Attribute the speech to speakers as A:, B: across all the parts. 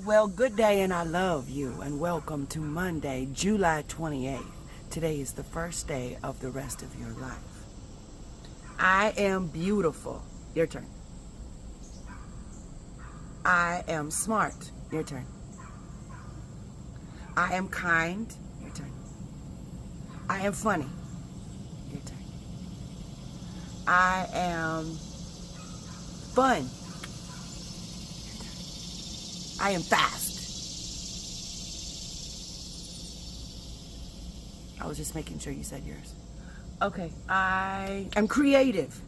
A: Well, good day and I love you and welcome to Monday, July 28th. Today is the first day of the rest of your life. I am beautiful. Your turn. I am smart. Your turn. I am kind. Your turn. I am funny. Your turn. I am fun. I am fast. I was just making sure you said yours. Okay, I am creative.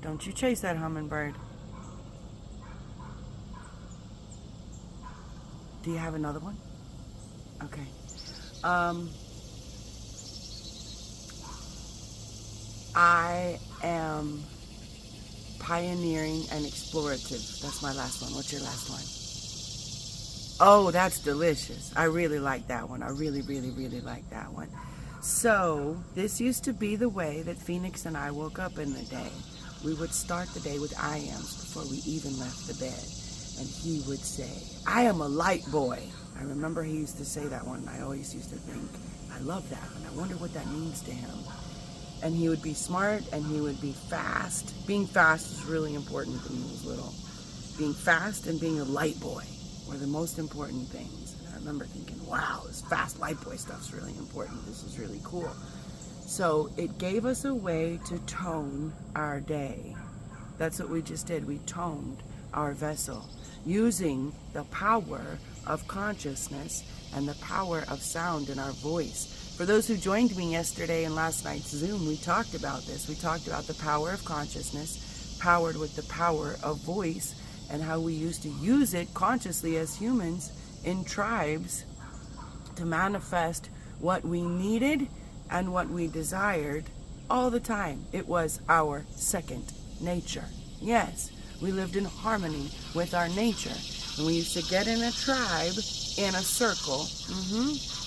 A: Don't you chase that hummingbird. Do you have another one? Okay. I am pioneering and explorative. That's my last one. What's your last one? Oh, that's delicious. I really like that one. I really like that one. So, this used to be the way that Phoenix and I woke up in the day. We would start the day with I ams before we even left the bed. And he would say, I am a light boy. I remember he used to say that one. I always used to think, I love that. And I wonder what that means to him. And he would be smart and he would be fast. Being fast was really important when he was little. Being fast and being a light boy were the most important things. And I remember thinking, wow, this fast light boy stuff's really important. This is really cool. So it gave us a way to tone our day. That's what we just did. We toned our vessel using the power of consciousness and the power of sound in our voice. For those who joined me yesterday in last night's Zoom, we talked about this. We talked about the power of consciousness, powered with the power of voice, and how we used to use it consciously as humans in tribes to manifest what we needed and what we desired all the time. It was our second nature. Yes, we lived in harmony with our nature. And we used to get in a tribe, in a circle.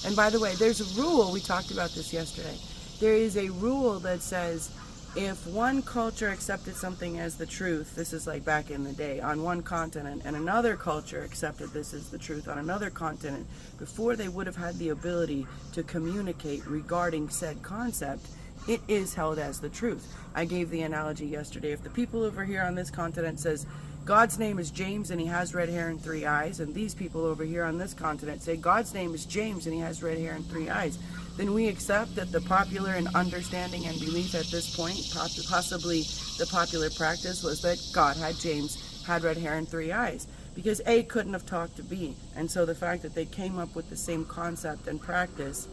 A: And by the way, there's a rule, we talked about this yesterday. There is a rule that says if one culture accepted something as the truth, this is like back in the day, on one continent, and another culture accepted this as the truth on another continent, before they would have had the ability to communicate regarding said concept, it is held as the truth. I gave the analogy yesterday. If the people over here on this continent says, God's name is James and he has red hair and 3 eyes, and these people over here on this continent say God's name is James and he has red hair and 3 eyes, then we accept that the popular and understanding and belief at this point, possibly the popular practice, was that God had James, had red hair and 3 eyes, because A couldn't have talked to B. And so the fact that they came up with the same concept and practice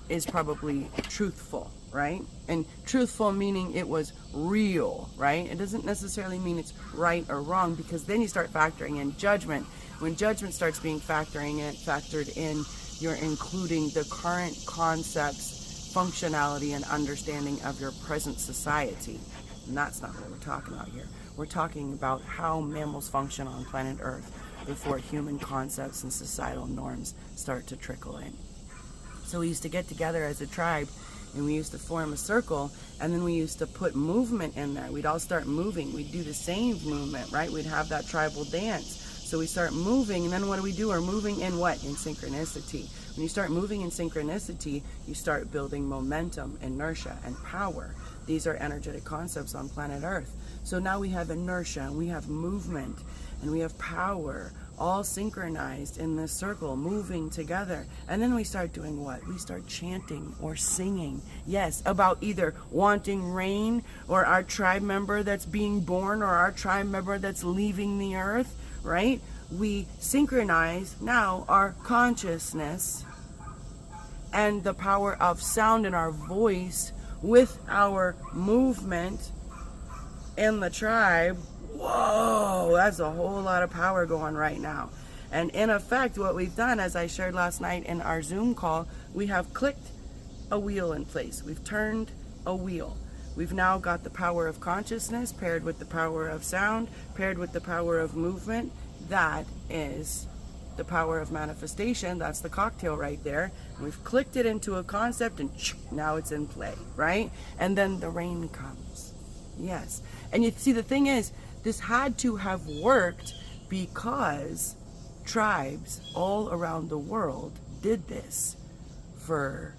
A: is probably truthful, right? And truthful meaning it was real, right? It doesn't necessarily mean it's right or wrong, because then you start factoring in judgment. When judgment starts being factored in, you're including the current concepts, functionality, and understanding of your present society. And that's not what we're talking about here. We're talking about how mammals function on planet Earth before human concepts and societal norms start to trickle in. So we used to get together as a tribe and we used to form a circle, and then we used to put movement in there. We'd all start moving. We'd do the same movement, right? We'd have that tribal dance. So we start moving, and then what do? We're moving in what? In synchronicity. When you start moving in synchronicity, you start building momentum, inertia, and power. These are energetic concepts on planet Earth. So now we have inertia, and we have movement, and we have power, all synchronized in this circle, moving together. And then we start doing what? We start chanting or singing, yes, about either wanting rain, or our tribe member that's being born, or our tribe member that's leaving the earth, right? We synchronize now our consciousness and the power of sound in our voice with our movement in the tribe. Whoa, that's a whole lot of power going right now. And in effect, what we've done, as I shared last night in our Zoom call, we have clicked a wheel in place. We've turned a wheel. We've now got the power of consciousness paired with the power of sound, paired with the power of movement. That is the power of manifestation. That's the cocktail right there. And we've clicked it into a concept, and now it's in play, right? And then the rain comes. Yes. And you see, the thing is, this had to have worked because tribes all around the world did this for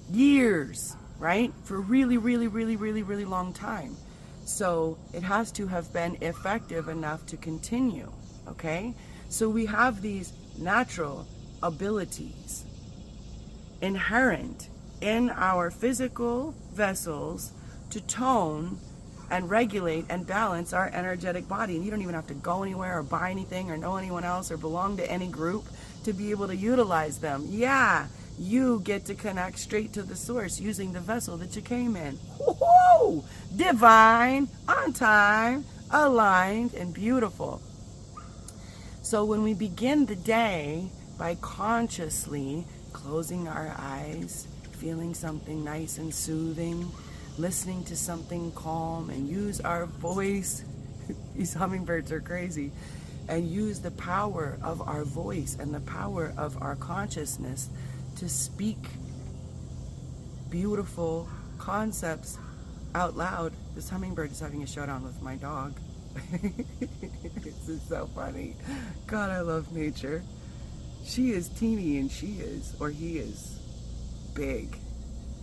A: years, right? For really, really, really, really, really long time. So it has to have been effective enough to continue, okay? So we have these natural abilities inherent in our physical vessels to tone and regulate and balance our energetic body. And you don't even have to go anywhere or buy anything or know anyone else or belong to any group to be able to utilize them. Yeah, you get to connect straight to the source using the vessel that you came in. Whoa! Divine, on time, aligned, and beautiful. So when we begin the day by consciously closing our eyes, feeling something nice and soothing, listening to something calm, and use our voice, these hummingbirds are crazy, and use the power of our voice and the power of our consciousness to speak beautiful concepts out loud. This hummingbird is having a showdown with my dog. This is so funny. God, I love nature. She is teeny and he is big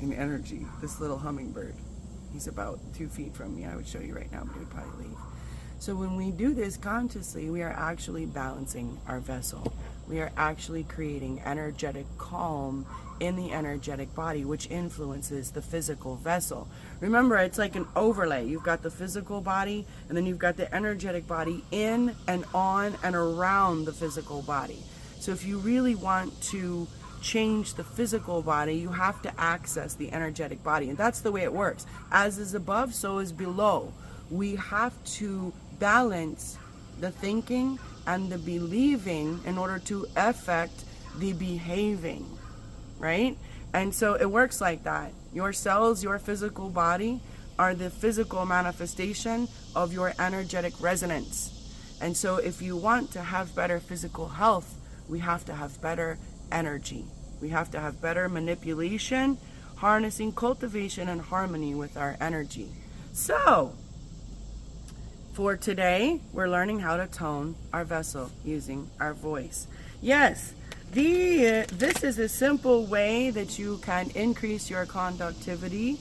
A: in energy, this little hummingbird. He's about 2 feet from me. I would show you right now, but he would probably leave. So when we do this consciously, we are actually balancing our vessel. We are actually creating energetic calm in the energetic body, which influences the physical vessel. Remember, it's like an overlay. You've got the physical body, and then you've got the energetic body in and on and around the physical body. So if you really want to change the physical body, you have to access the energetic body. And that's the way it works. As is above, so is below. We have to balance the thinking and the believing in order to affect the behaving, right? And so it works like that. Your cells, your physical body, are the physical manifestation of your energetic resonance. And so if you want to have better physical health, we have to have better energy. We have to have better manipulation, harnessing, cultivation, and harmony with our energy. So, for today, we're learning how to tone our vessel using our voice. Yes, this is a simple way that you can increase your conductivity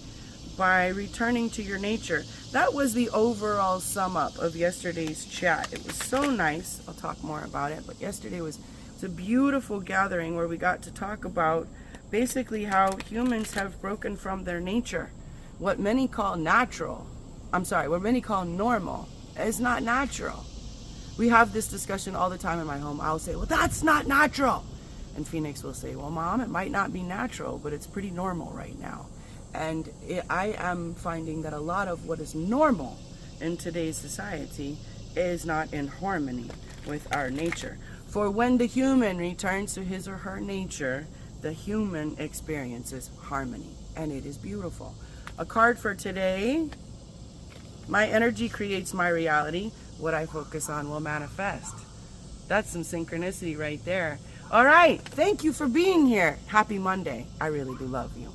A: by returning to your nature. That was the overall sum up of yesterday's chat. It was so nice. I'll talk more about it, but yesterday was a beautiful gathering where we got to talk about basically how humans have broken from their nature. What many call what many call normal is not natural. We have this discussion all the time in my home. I'll say, well, that's not natural. And Phoenix will say, well, Mom, it might not be natural, but it's pretty normal right now. And I am finding that a lot of what is normal in today's society is not in harmony with our nature. For when the human returns to his or her nature, the human experiences harmony, and it is beautiful. A card for today: my energy creates my reality. What I focus on will manifest. That's some synchronicity right there. All right, thank you for being here. Happy Monday. I really do love you.